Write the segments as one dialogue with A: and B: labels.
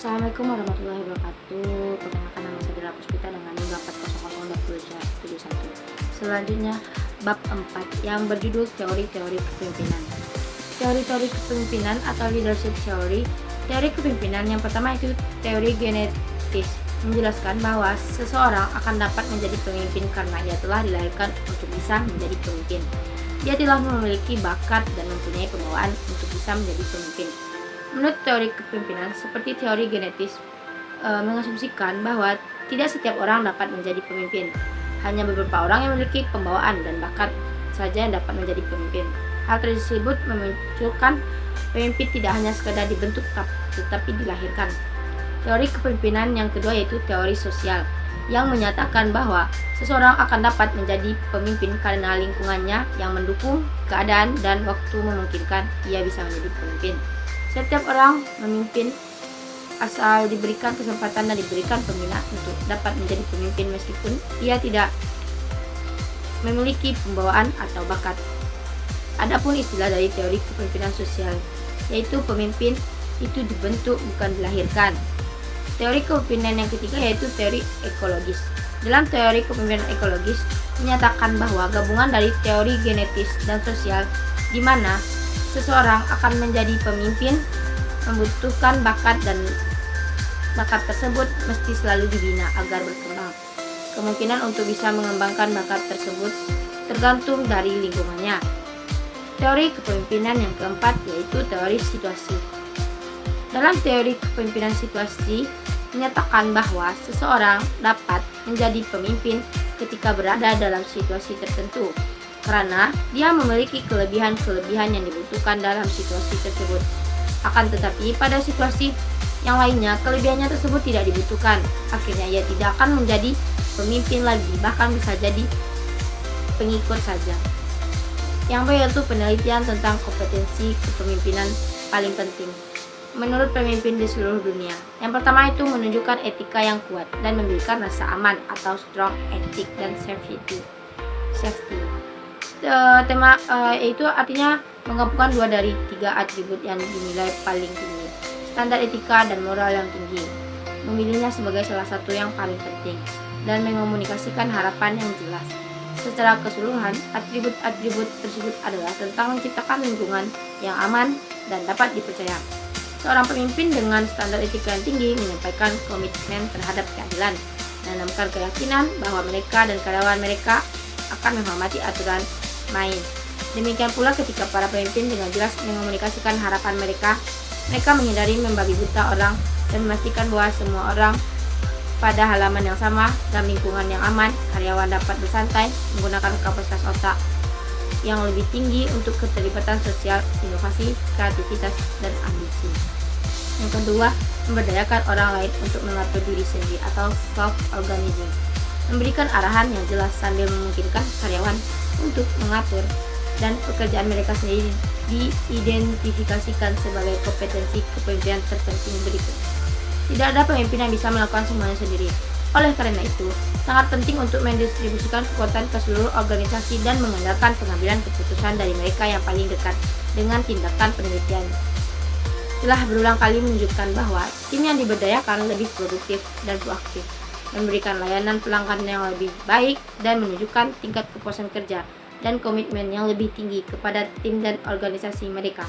A: Assalamualaikum warahmatullahi wabarakatuh. Perkenalkan, nama saya Dela Puspita dengan NIM 8002021. Selanjutnya bab 4 yang berjudul teori-teori kepemimpinan. Teori-teori kepemimpinan atau leadership theory. Teori kepemimpinan yang pertama itu teori genetis, menjelaskan bahwa seseorang akan dapat menjadi pemimpin karena ia telah dilahirkan untuk bisa menjadi pemimpin. Dia telah memiliki bakat dan mempunyai pembawaan untuk bisa menjadi pemimpin. Menurut teori kepemimpinan, seperti teori genetis, mengasumsikan bahwa tidak setiap orang dapat menjadi pemimpin. Hanya beberapa orang yang memiliki pembawaan dan bakat saja yang dapat menjadi pemimpin. Hal tersebut memunculkan pemimpin tidak hanya sekadar dibentuk tetapi dilahirkan. Teori kepemimpinan yang kedua yaitu teori sosial, yang menyatakan bahwa seseorang akan dapat menjadi pemimpin karena lingkungannya yang mendukung, keadaan dan waktu memungkinkan ia bisa menjadi pemimpin. Setiap orang memimpin asal diberikan kesempatan dan diberikan pembinaan untuk dapat menjadi pemimpin meskipun ia tidak memiliki pembawaan atau bakat. Adapun istilah dari teori kepemimpinan sosial, yaitu pemimpin itu dibentuk bukan dilahirkan. Teori kepemimpinan yang ketiga yaitu teori ekologis. Dalam teori kepemimpinan ekologis menyatakan bahwa gabungan dari teori genetis dan sosial di mana seseorang akan menjadi pemimpin membutuhkan bakat dan bakat tersebut mesti selalu dibina agar berkembang. Kemungkinan untuk bisa mengembangkan bakat tersebut tergantung dari lingkungannya. Teori kepemimpinan yang keempat yaitu teori situasi. Dalam teori kepemimpinan situasi menyatakan bahwa seseorang dapat menjadi pemimpin ketika berada dalam situasi tertentu karena dia memiliki kelebihan-kelebihan yang dibutuhkan dalam situasi tersebut. Akan tetapi pada situasi yang lainnya kelebihannya tersebut tidak dibutuhkan. Akhirnya ia tidak akan menjadi pemimpin lagi, bahkan bisa jadi pengikut saja. Yang yaitu penelitian tentang kompetensi kepemimpinan paling penting menurut pemimpin di seluruh dunia. Yang pertama itu menunjukkan etika yang kuat dan memberikan rasa aman atau strong ethic dan safety. Tema itu artinya menggabungkan 2 dari 3 atribut yang dinilai paling tinggi, standar etika dan moral yang tinggi, memilihnya sebagai salah satu yang paling penting, dan mengomunikasikan harapan yang jelas. Secara keseluruhan, atribut-atribut tersebut adalah tentang menciptakan lingkungan yang aman dan dapat dipercaya. Seorang pemimpin dengan standar etika yang tinggi menyampaikan komitmen terhadap keadilan, menanamkan keyakinan bahwa mereka dan karyawan mereka akan menghormati aturan main. Demikian pula ketika para pemimpin dengan jelas mengomunikasikan harapan mereka menghindari membabi buta orang dan memastikan bahwa semua orang pada halaman yang sama dalam lingkungan yang aman. Karyawan dapat bersantai menggunakan kapasitas otak yang lebih tinggi untuk keterlibatan sosial, inovasi, kreativitas, dan ambisi. Yang kedua, memberdayakan orang lain untuk mengatur diri sendiri atau self-organizing. Memberikan arahan yang jelas sambil memungkinkan karyawan untuk mengatur dan pekerjaan mereka sendiri diidentifikasikan sebagai kompetensi kepemimpinan terpenting berikut. Tidak ada pemimpin yang bisa melakukan semuanya sendiri. Oleh karena itu, sangat penting untuk mendistribusikan kekuatan ke seluruh organisasi dan mengandalkan pengambilan keputusan dari mereka yang paling dekat dengan tindakan penelitian. Telah berulang kali menunjukkan bahwa tim yang diberdayakan lebih produktif dan proaktif, memberikan layanan pelanggan yang lebih baik, dan menunjukkan tingkat kepuasan kerja dan komitmen yang lebih tinggi kepada tim dan organisasi mereka.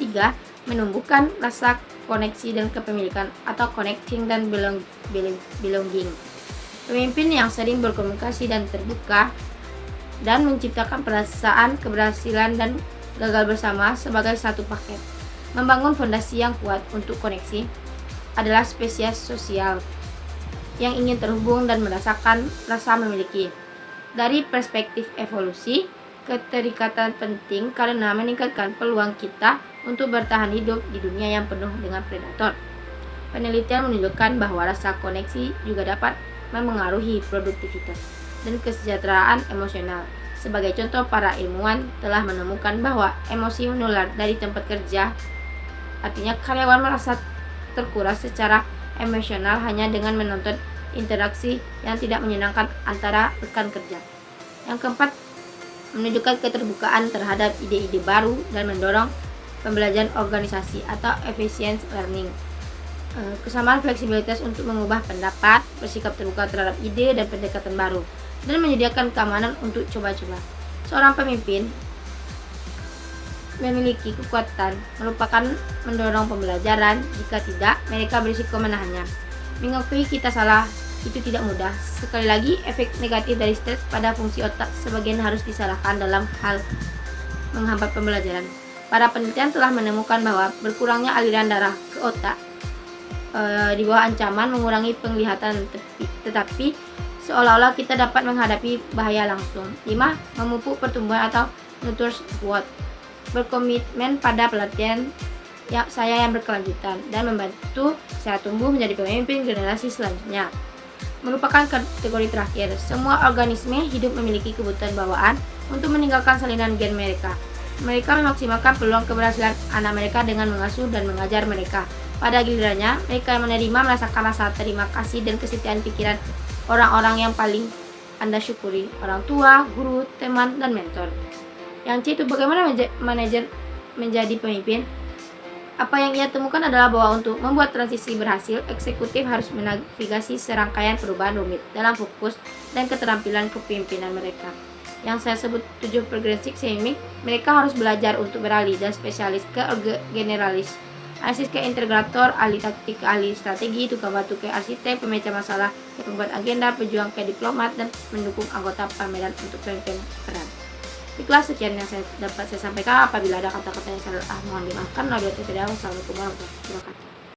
A: 3. Menumbuhkan rasa koneksi dan kepemilikan atau connecting dan belonging. Pemimpin yang sering berkomunikasi dan terbuka dan menciptakan perasaan keberhasilan dan gagal bersama sebagai satu paket. Membangun fondasi yang kuat untuk koneksi adalah spesies sosial yang ingin terhubung dan merasakan rasa memiliki. Dari perspektif evolusi, keterikatan penting karena meningkatkan peluang kita untuk bertahan hidup di dunia yang penuh dengan predator. Penelitian menunjukkan bahwa rasa koneksi juga dapat memengaruhi produktivitas dan kesejahteraan emosional. Sebagai contoh, para ilmuwan telah menemukan bahwa emosi menular dari tempat kerja, artinya karyawan merasa terkuras secara emosional hanya dengan menonton interaksi yang tidak menyenangkan antara rekan kerja. Yang keempat, menunjukkan keterbukaan terhadap ide-ide baru dan mendorong pembelajaran organisasi atau efficient learning. Kesamaan fleksibilitas untuk mengubah pendapat, bersikap terbuka terhadap ide dan pendekatan baru, dan menyediakan keamanan untuk coba-coba. Seorang pemimpin memiliki kekuatan merupakan mendorong pembelajaran. Jika tidak, mereka berisiko menahannya. Mengakui kita salah itu tidak mudah. Sekali lagi, efek negatif dari stres pada fungsi otak sebagian harus disalahkan dalam hal menghambat pembelajaran. Para penelitian telah menemukan bahwa berkurangnya aliran darah ke otak di bawah ancaman mengurangi penglihatan, tetapi seolah-olah kita dapat menghadapi bahaya langsung. 5. Memupuk pertumbuhan atau nurture growth. Berkomitmen pada pelatihan saya yang berkelanjutan dan membantu saya tumbuh menjadi pemimpin generasi selanjutnya. Merupakan kategori terakhir. Semua organisme hidup memiliki kebutuhan bawaan untuk meninggalkan salinan gen mereka. Mereka memaksimalkan peluang keberhasilan anak mereka dengan mengasuh dan mengajar mereka. Pada gilirannya, mereka yang menerima merasakan rasa terima kasih dan kesetiaan pikiran orang-orang yang paling Anda syukuri, orang tua, guru, teman, dan mentor. Yang C itu bagaimana manajer menjadi pemimpin. Apa yang ia temukan adalah bahwa untuk membuat transisi berhasil, eksekutif harus menavigasi serangkaian perubahan rumit dalam fokus dan keterampilan kepemimpinan mereka. Yang saya sebut 7 progresif semi, mereka harus belajar untuk beralih dari spesialis ke generalis, analis ke integrator, ahli taktik ke ahli strategi, tukang batu ke arsitek, pemecah masalah ke pembuat agenda, pejuang ke diplomat, dan mendukung anggota pameran untuk pemimpin peran. Baiklah, sekian yang dapat saya sampaikan. Apabila ada kata-kata yang salah, mohon dimaafkan. Wassalamualaikum warahmatullahi wabarakatuh.